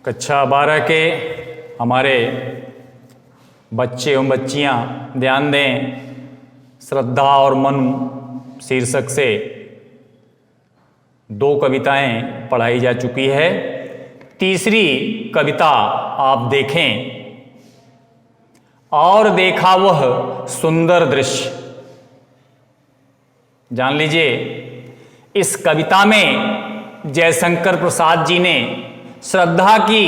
कक्षा 12 के हमारे बच्चे एवं बच्चियां ध्यान दें। श्रद्धा और मनु शीर्षक से 2 कविताएं पढ़ाई जा चुकी है। तीसरी कविता आप देखें। और देखा वह सुंदर दृश्य। जान लीजिए, इस कविता में जयशंकर प्रसाद जी ने श्रद्धा की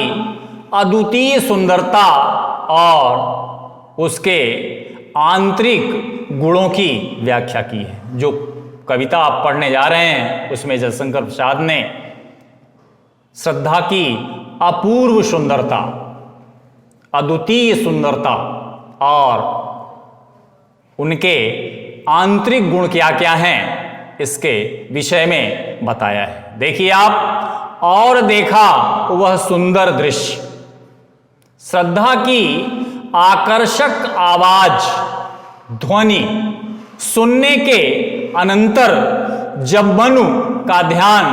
अद्वितीय सुंदरता और उसके आंतरिक गुणों की व्याख्या की है। जो कविता आप पढ़ने जा रहे हैं उसमें जयशंकर प्रसाद ने श्रद्धा की अपूर्व सुंदरता, अद्वितीय सुंदरता और उनके आंतरिक गुण क्या क्या हैं इसके विषय में बताया है। देखिए आप। और देखा वह सुंदर दृश्य। श्रद्धा की आकर्षक आवाज, ध्वनि सुनने के अनंतर जब मनु का ध्यान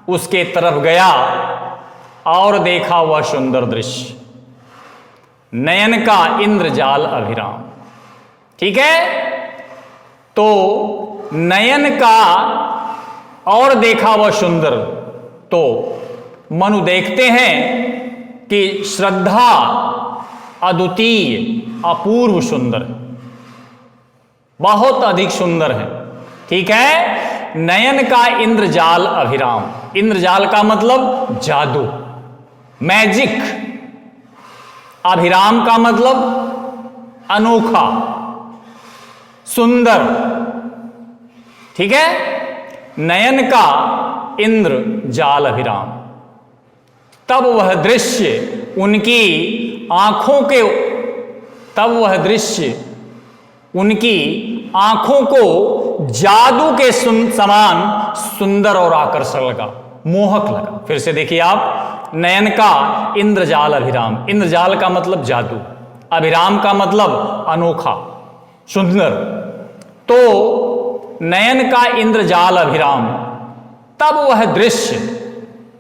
उसके तरफ गया और देखा वह सुंदर दृश्य, नयन का इंद्रजाल अभिराम। ठीक है, तो नयन का और देखा वह सुंदर, तो मनु देखते हैं कि श्रद्धा अद्वितीय, अपूर्व सुंदर है, बहुत अधिक सुंदर है। ठीक है। नयन का इंद्रजाल अभिराम। इंद्रजाल का मतलब जादू, मैजिक। अभिराम का मतलब अनोखा, सुंदर। ठीक है। नयन का इंद्र जाल अभिराम। तब वह दृश्य उनकी आंखों के, तब वह दृश्य उनकी आंखों को जादू के समान सुंदर और आकर्षक लगा, मोहक लगा। फिर से देखिए आप। नयन का इंद्रजाल अभिराम। इंद्रजाल का मतलब जादू, अभिराम का मतलब अनोखा, सुंदर। तो नयन का इंद्रजाल अभिराम। तब वह दृश्य,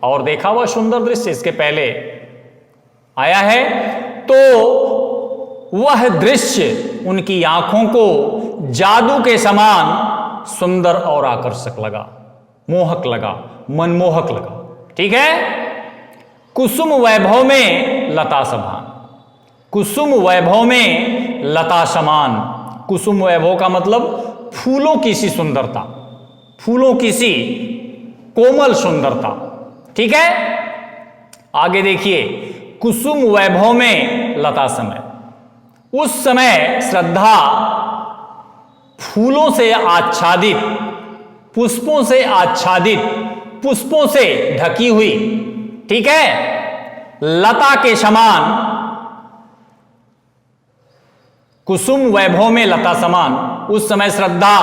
और देखा वह सुंदर दृश्य इसके पहले आया है। तो वह दृश्य उनकी आंखों को जादू के समान सुंदर और आकर्षक लगा, मोहक लगा, मनमोहक लगा। ठीक है। कुसुम वैभव में लता समान। कुसुम वैभव में लता समान। कुसुम वैभव का मतलब फूलों की सी सुंदरता, फूलों की सी कोमल सुंदरता। ठीक है। आगे देखिए। कुसुम वैभव में लता समय। उस समय श्रद्धा फूलों से आच्छादित, पुष्पों से आच्छादित, पुष्पों से ढकी हुई, ठीक है, लता के समान, कुसुम वैभव में लता समान। उस समय श्रद्धा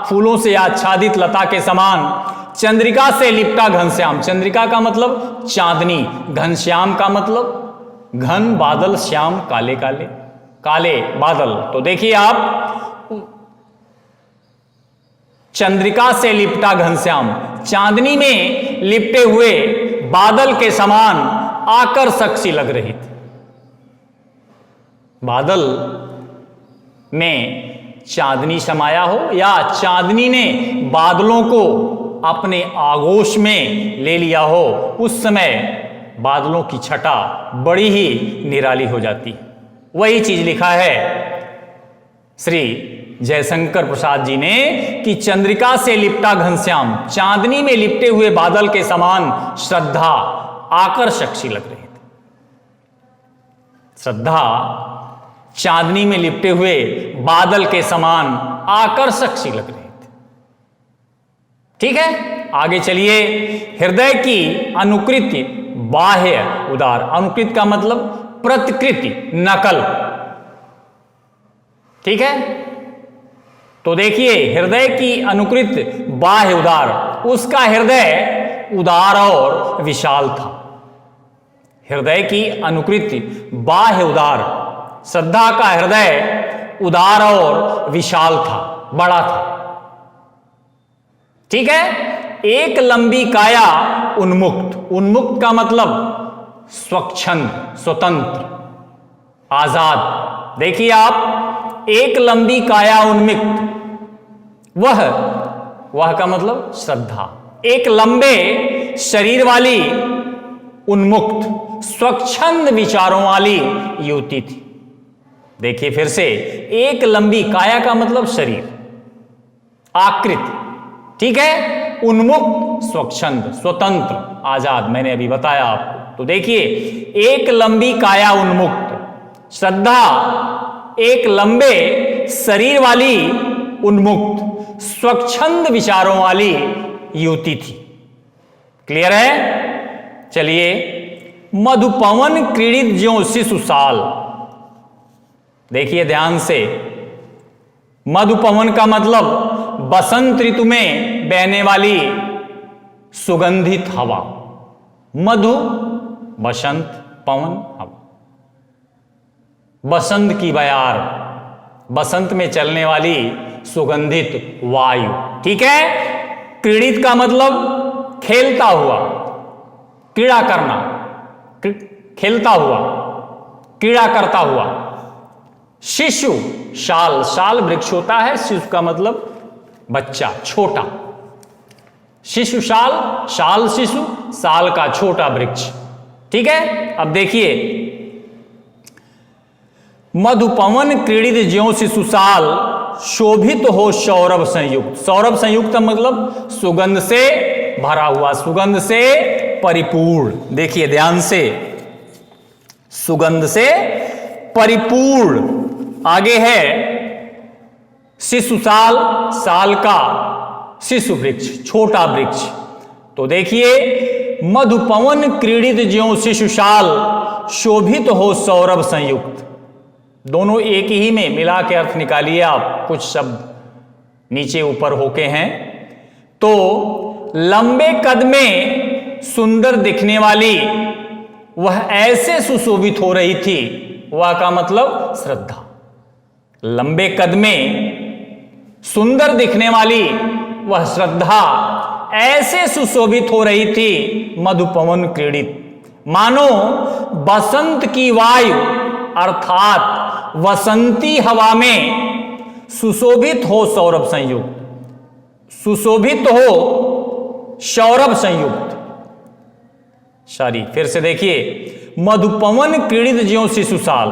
फूलों से आच्छादित लता के समान, चंद्रिका से लिपटा घनश्याम। चंद्रिका का मतलब चांदनी, घनश्याम का मतलब घन बादल, श्याम काले काले, काले बादल। तो देखिए आप, चंद्रिका से लिपटा घनश्याम, चांदनी में लिपटे हुए बादल के समान आकर्षक सी लग रही थी। बादल में चांदनी समाया हो या चांदनी ने बादलों को अपने आगोश में ले लिया हो, उस समय बादलों की छटा बड़ी ही निराली हो जाती। वही चीज लिखा है श्री जयशंकर प्रसाद जी ने कि चंद्रिका से लिपटा घनश्याम, चांदनी में लिपटे हुए बादल के समान श्रद्धा आकर्षक सी लग रही थी। श्रद्धा चांदनी में लिपटे हुए बादल के समान आकर्षक सी लग रही थी। ठीक है। आगे चलिए। हृदय की अनुकृति बाह्य उदार। अनुकृति का मतलब प्रतिकृति, नकल। ठीक है। तो देखिए, हृदय की अनुकृति बाह्य उदार। उसका हृदय उदार और विशाल था। हृदय की अनुकृति बाह्य उदार। श्रद्धा का हृदय उदार और विशाल था, बड़ा था। ठीक है। एक लंबी काया उन्मुक्त। उन्मुक्त का मतलब स्वच्छंद, स्वतंत्र, आजाद। देखिए आप, एक लंबी काया उन्मिक्त, वह का मतलब श्रद्धा, एक लंबे शरीर वाली उन्मुक्त स्वच्छंद विचारों वाली युवती थी। देखिए फिर से, एक लंबी, काया का मतलब शरीर, आकृति, ठीक है, उन्मुक्त, स्वच्छंद, स्वतंत्र, आजाद, मैंने अभी बताया आपको। तो देखिए, एक लंबी काया उन्मुक्त, श्रद्धा एक लंबे शरीर वाली उन्मुक्त स्वच्छंद विचारों वाली युवती थी। क्लियर है? चलिए, मधुपवन क्रीड़ित ज्यों शिशु साल। देखिए ध्यान से, मधुपवन का मतलब बसंत ऋतु में बहने वाली सुगंधित हवा। मधु, बसंत, पवन, हवा, बसंत की बयार, बसंत में चलने वाली सुगंधित वायु, ठीक है। क्रीड़ित का मतलब खेलता हुआ, क्रीड़ा करना, खेलता हुआ, क्रीड़ा करता हुआ। शिशु, शाल, शाल वृक्ष होता है, शिशु का मतलब बच्चा, छोटा। शिशु शाल, शाल शिशु, साल का छोटा वृक्ष, ठीक है। अब देखिए, मधुपवन क्रीड़ित ज्यों शिशु साल, शोभित हो सौरभ संयुक्त। सौरभ संयुक्त मतलब सुगंध से भरा हुआ, सुगंध से परिपूर्ण। देखिए ध्यान से, सुगंध से परिपूर्ण। आगे है शिशु साल, साल का शिशु वृक्ष, छोटा वृक्ष। तो देखिए, मधुपवन क्रीड़ित ज्यों शिशु साल, शोभित हो सौरभ संयुक्त। दोनों एक ही में मिला के अर्थ निकालिए आप, कुछ शब्द नीचे ऊपर होके हैं। तो लंबे कद में सुंदर दिखने वाली वह ऐसे सुशोभित हो रही थी, वह का मतलब श्रद्धा। लंबे कद में सुंदर दिखने वाली वह श्रद्धा ऐसे सुशोभित हो रही थी, मधुपवन क्रीड़ित, मानो बसंत की वायु अर्थात वसंती हवा में सुशोभित हो सौरभ संयुक्त, सुशोभित हो सौरभ संयुक्त। सॉरी, फिर से देखिए, मधुपवन क्रीड़ित ज्यों शिशु साल।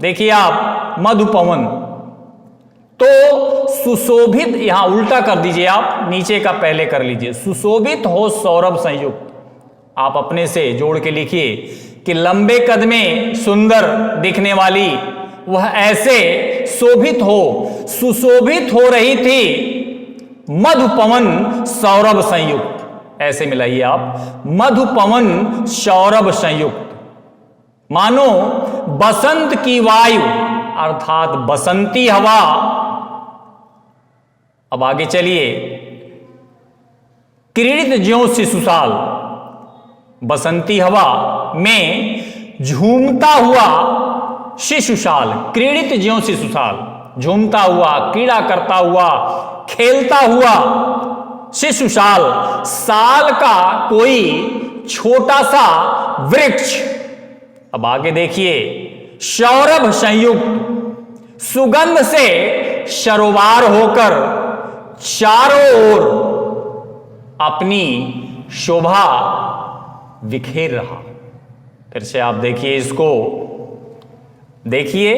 देखिए आप, मधुपवन तो सुशोभित, यहां उल्टा कर दीजिए आप, नीचे का पहले कर लीजिए, सुशोभित हो सौरभ संयुक्त। आप अपने से जोड़ के लिखिए कि लंबे कद में सुंदर दिखने वाली वह ऐसे शोभित हो, सुशोभित हो रही थी, मधुपवन सौरभ संयुक्त। ऐसे मिलाइए आप, मधुपवन सौरभ संयुक्त, मानो बसंत की वायु अर्थात बसंती हवा। अब आगे चलिए, क्रीड़ित ज्यों शिशु साल, बसंती हवा में झूमता हुआ शिशुशाल, क्रीड़ित ज्यों शिशुशाल, झूमता हुआ, क्रीड़ा करता हुआ, खेलता हुआ शिशुशाल, साल का कोई छोटा सा वृक्ष। अब आगे देखिए, सौरभ संयुक्त, सुगंध से शरोबार होकर चारों ओर अपनी शोभा बिखेर रहा। फिर से आप देखिए इसको, देखिए,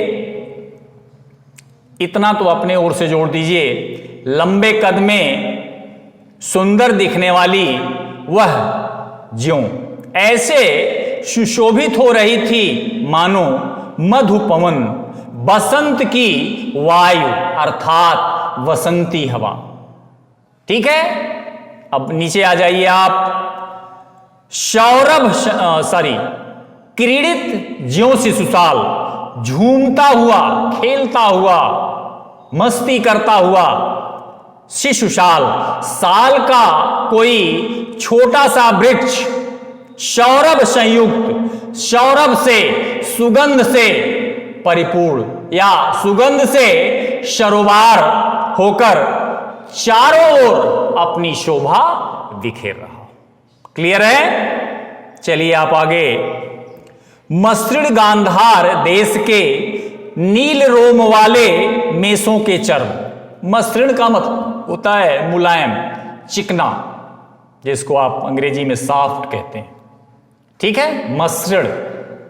इतना तो अपने ओर से जोड़ दीजिए। लंबे कद में सुंदर दिखने वाली वह ज्यों ऐसे सुशोभित हो रही थी, मानो मधुपवन, बसंत की वायु अर्थात वसंती हवा। ठीक है, अब नीचे आ जाइए आप। क्रीड़ित ज्यों शिशुशाल, झूमता हुआ, खेलता हुआ, मस्ती करता हुआ शिशुशाल, साल का कोई छोटा सा वृक्ष, सौरभ संयुक्त, सौरभ से, सुगंध से परिपूर्ण या सुगंध से शरोबार होकर चारों ओर अपनी शोभा बिखेर रहा। क्लियर है? चलिए आप आगे मसृण गांधार देश के नील रोम वाले मेसों के चर्म। मसृण का मतलब होता है मुलायम, चिकना, जिसको आप अंग्रेजी में सॉफ्ट कहते हैं। ठीक है, मसृण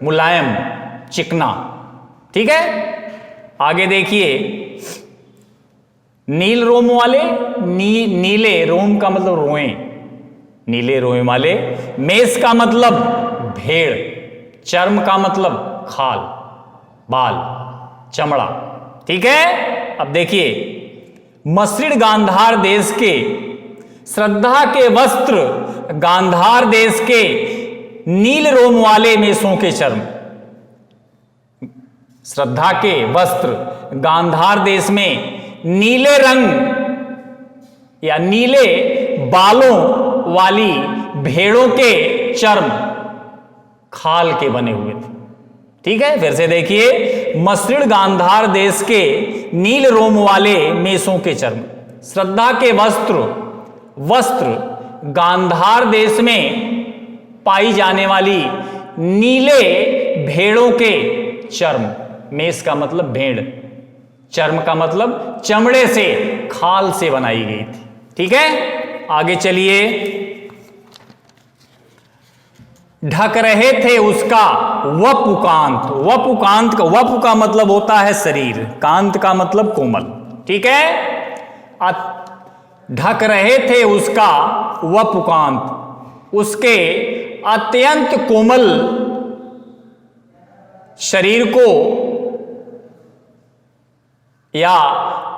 मुलायम, चिकना। ठीक है, आगे देखिए, नील रोम वाले, नीले रोम का मतलब रोएं, नीले रोएं वाले। मेष का मतलब भेड़, चर्म का मतलब खाल, बाल, चमड़ा। ठीक है, अब देखिए, मसृण गांधार देश के श्रद्धा के वस्त्र, गांधार देश के नील रोम वाले मेषों के चर्म। श्रद्धा के वस्त्र गांधार देश में नीले रंग या नीले बालों वाली भेड़ों के चर्म खाल के बने हुए थे। ठीक है, फिर से देखिए, मसृण गांधार देश के नील रोम वाले मेषों के चर्म। श्रद्धा के वस्त्र गांधार देश में पाई जाने वाली नीले भेड़ों के चर्म। मेष का मतलब भेड़, चर्म का मतलब चमड़े से, खाल से बनाई गई थी। ठीक है, आगे चलिए। ढक रहे थे उसका वपुकांत। वपुकांत का, वपु का मतलब होता है शरीर, कांत का मतलब कोमल। ठीक है, ढक रहे थे उसका वपुकांत, उसके अत्यंत कोमल शरीर को या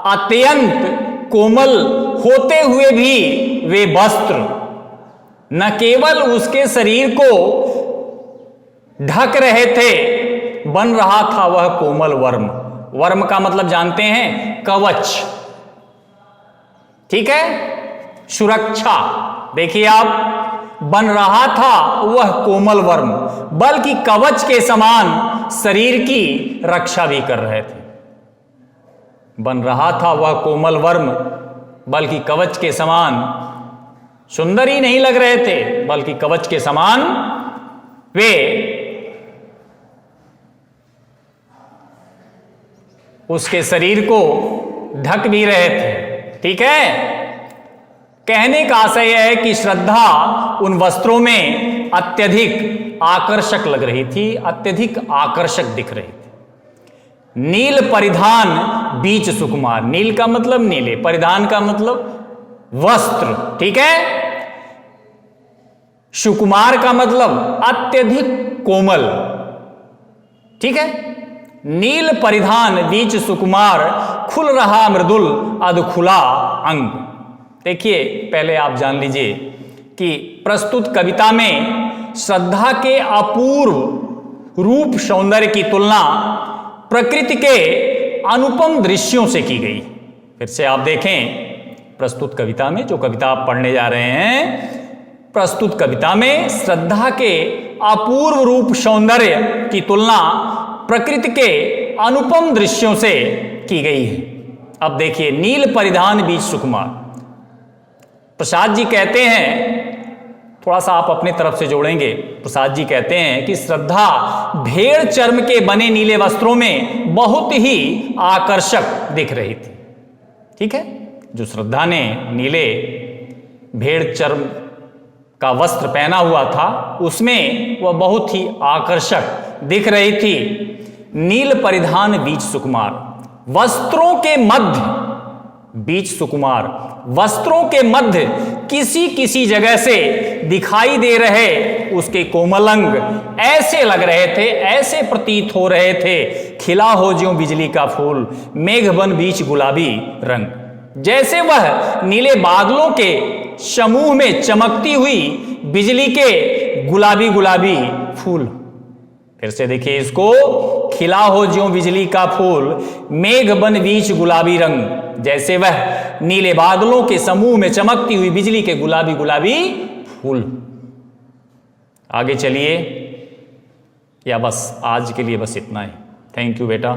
अत्यंत कोमल होते हुए भी वे वस्त्र न केवल उसके शरीर को ढक रहे थे, बन रहा था वह कोमल वर्म। वर्म का मतलब जानते हैं, कवच। ठीक है, सुरक्षा। देखिए आप, बन रहा था वह कोमल वर्म, बल्कि कवच के समान शरीर की रक्षा भी कर रहे थे। बन रहा था वह कोमल वर्म, बल्कि कवच के समान सुंदर ही नहीं लग रहे थे, बल्कि कवच के समान वे उसके शरीर को ढक भी रहे थे। ठीक है, कहने का आशय यह है कि श्रद्धा उन वस्त्रों में अत्यधिक आकर्षक लग रही थी, अत्यधिक आकर्षक दिख रही थी। नील परिधान बीच सुकुमार। नील का मतलब नीले, परिधान का मतलब वस्त्र। ठीक है, सुकुमार का मतलब अत्यधिक कोमल। ठीक है, नील परिधान बीच सुकुमार, खुल रहा मृदुल अधखुला अंग। देखिए, पहले आप जान लीजिए कि प्रस्तुत कविता में श्रद्धा के अपूर्व रूप सौंदर्य की तुलना प्रकृति के अनुपम दृश्यों से की गई। फिर से आप देखें, प्रस्तुत कविता में, जो कविता आप पढ़ने जा रहे हैं, प्रस्तुत कविता में श्रद्धा के अपूर्व रूप सौंदर्य की तुलना प्रकृति के अनुपम दृश्यों से की गई है। अब देखिए, नील परिधान बीच सुकुमार। प्रसाद जी कहते हैं, थोड़ा सा आप अपने तरफ से जोड़ेंगे। प्रसाद जी कहते हैं कि श्रद्धा भेड़ चर्म के बने नीले वस्त्रों में बहुत ही आकर्षक दिख रही थी। ठीक है, जो श्रद्धा ने नीले भेड़ चर्म का वस्त्र पहना हुआ था, उसमें वह बहुत ही आकर्षक दिख रही थी। नील परिधान बीच सुकुमार, वस्त्रों के मध्य, बीच सुकुमार, वस्त्रों के मध्य किसी किसी जगह से दिखाई दे रहे उसके कोमल अंग ऐसे लग रहे थे, ऐसे प्रतीत हो रहे थे, खिला हो ज्यों बिजली का फूल, मेघ बन बीच गुलाबी रंग, जैसे वह नीले बादलों के समूह में चमकती हुई बिजली के गुलाबी गुलाबी फूल। फिर से देखिए इसको, खिला हो ज्यों बिजली का फूल, मेघ बन बीच गुलाबी रंग, जैसे वह नीले बादलों के समूह में चमकती हुई बिजली के गुलाबी गुलाबी फूल। आगे चलिए, या बस आज के लिए बस इतना ही। थैंक यू बेटा।